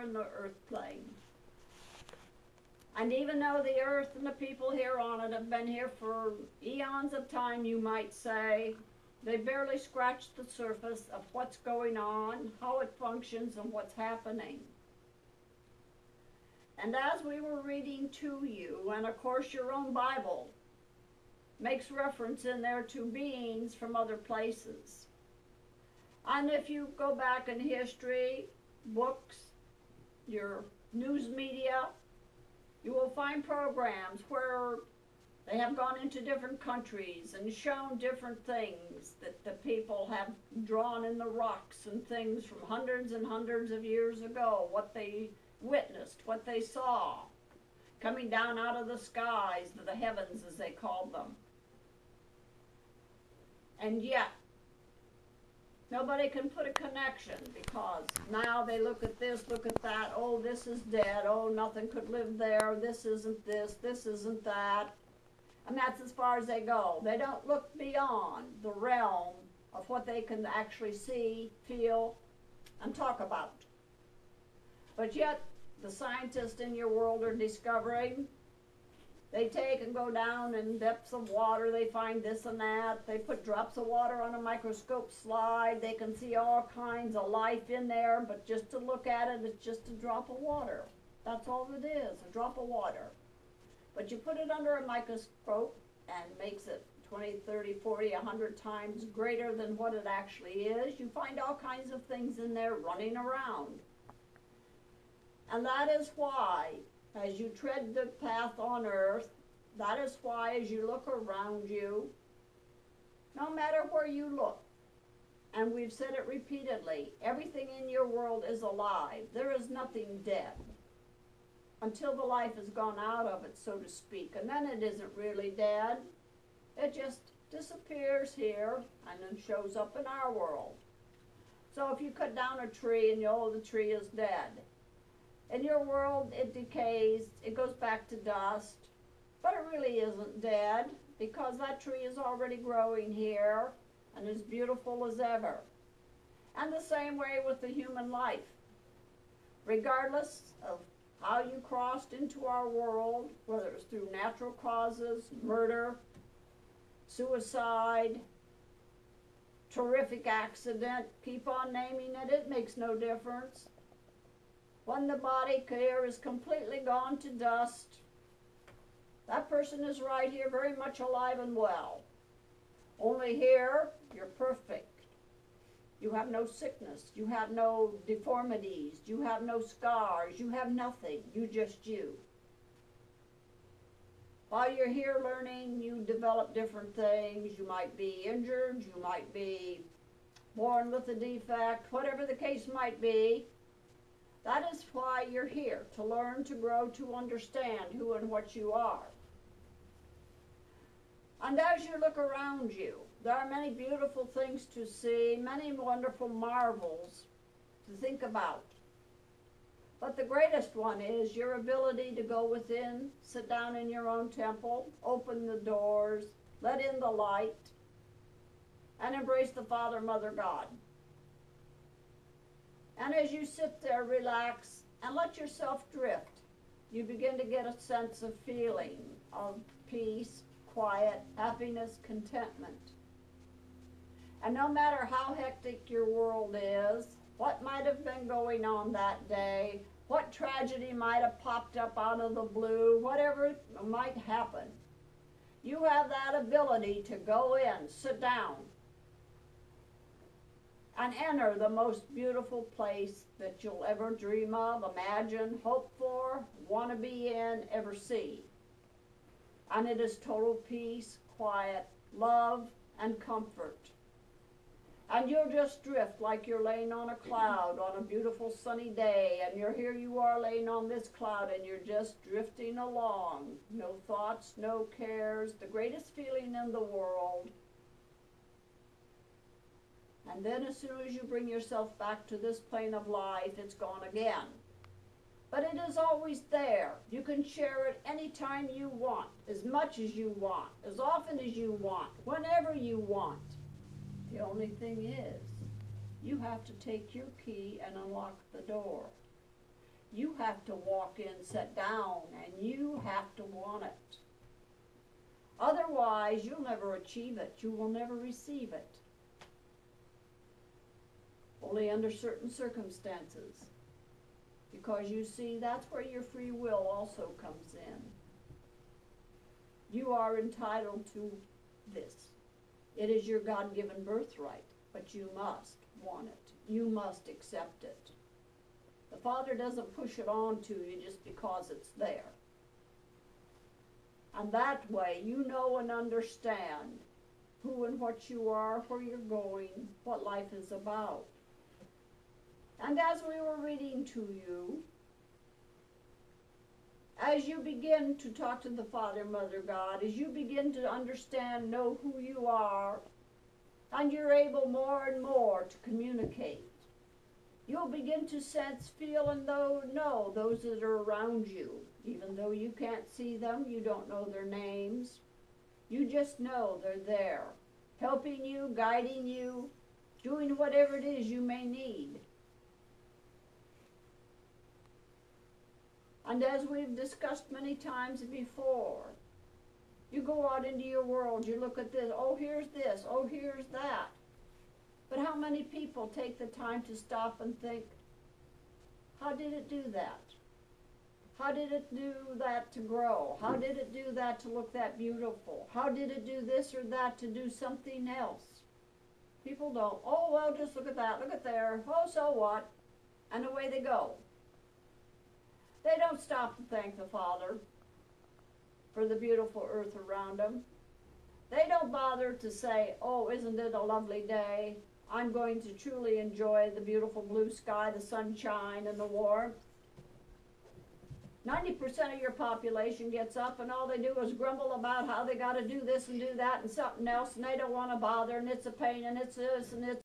here in the earth plane. And even though the earth and the people here on it have been here for eons of time, you might say, they barely scratched the surface of what's going on, how it functions, and what's happening. And as we were reading to you, and of course your own Bible makes reference in there to beings from other places. And if you go back in history, books, your news media, you will find programs where they have gone into different countries and shown different things that the people have drawn in the rocks and things from hundreds and hundreds of years ago, what they witnessed, what they saw, coming down out of the skies, to the heavens as they called them. And yet, nobody can put a connection, because now they look at this, look at that, oh, this is dead, oh, nothing could live there, this isn't that. And that's as far as they go. They don't look beyond the realm of what they can actually see, feel, and talk about. But yet, the scientists in your world are discovering, they take and go down in depths of water, they find this and that, they put drops of water on a microscope slide, they can see all kinds of life in there, but just to look at it, it's just a drop of water. That's all it is, a drop of water. But you put it under a microscope and makes it 20, 30, 40, 100 times greater than what it actually is, you find all kinds of things in there running around. And that is why, as you tread the path on earth, that is why as you look around you, no matter where you look, and we've said it repeatedly, everything in your world is alive. There is nothing dead until the life has gone out of it, so to speak. And then it isn't really dead. It just disappears here and then shows up in our world. So if you cut down a tree and you know the tree is dead, in your world, it decays, it goes back to dust, but it really isn't dead, because that tree is already growing here and as beautiful as ever. And the same way with the human life. Regardless of how you crossed into our world, whether it's through natural causes, murder, suicide, terrific accident, keep on naming it, it makes no difference. When the body here is completely gone to dust, that person is right here very much alive and well. Only here, you're perfect. You have no sickness, you have no deformities, you have no scars, you have nothing, you just you. While you're here learning, you develop different things. You might be injured, you might be born with a defect, whatever the case might be. That is why you're here, to learn, to grow, to understand who and what you are. And as you look around you, there are many beautiful things to see, many wonderful marvels to think about. But the greatest one is your ability to go within, sit down in your own temple, open the doors, let in the light, and embrace the Father, Mother, God. And as you sit there, relax, and let yourself drift, you begin to get a sense of feeling of peace, quiet, happiness, contentment. And no matter how hectic your world is, what might have been going on that day, what tragedy might have popped up out of the blue, whatever might happen, you have that ability to go in, sit down, and enter the most beautiful place that you'll ever dream of, imagine, hope for, want to be in, ever see. And it is total peace, quiet, love, and comfort. And you'll just drift like you're laying on a cloud on a beautiful sunny day, and here you are laying on this cloud, and you're just drifting along. No thoughts, no cares, the greatest feeling in the world. And then as soon as you bring yourself back to this plane of life, it's gone again. But it is always there. You can share it anytime you want, as much as you want, as often as you want, whenever you want. The only thing is, you have to take your key and unlock the door. You have to walk in, sit down, and you have to want it. Otherwise, you'll never achieve it. You will never receive it. Only under certain circumstances. Because you see, that's where your free will also comes in. You are entitled to this. It is your God-given birthright, but you must want it. You must accept it. The Father doesn't push it on to you just because it's there. And that way, you know and understand who and what you are, where you're going, what life is about. And as we were reading to you, as you begin to talk to the Father, Mother, God, as you begin to understand, know who you are, and you're able more and more to communicate, you'll begin to sense, feel, and know those that are around you. Even though you can't see them, you don't know their names, you just know they're there, helping you, guiding you, doing whatever it is you may need. And as we've discussed many times before, you go out into your world, you look at this, oh, here's this, oh, here's that. But how many people take the time to stop and think, how did it do that? How did it do that to grow? How did it do that to look that beautiful? How did it do this or that to do something else? People don't, oh, well, just look at that, look at there, oh, so what? And away they go. They don't stop to thank the Father for the beautiful earth around them. They don't bother to say, oh, isn't it a lovely day? I'm going to truly enjoy the beautiful blue sky, the sunshine, and the warmth. 90% of your population gets up and all they do is grumble about how they got to do this and do that and something else, and they don't want to bother, and it's a pain, and it's this, and it's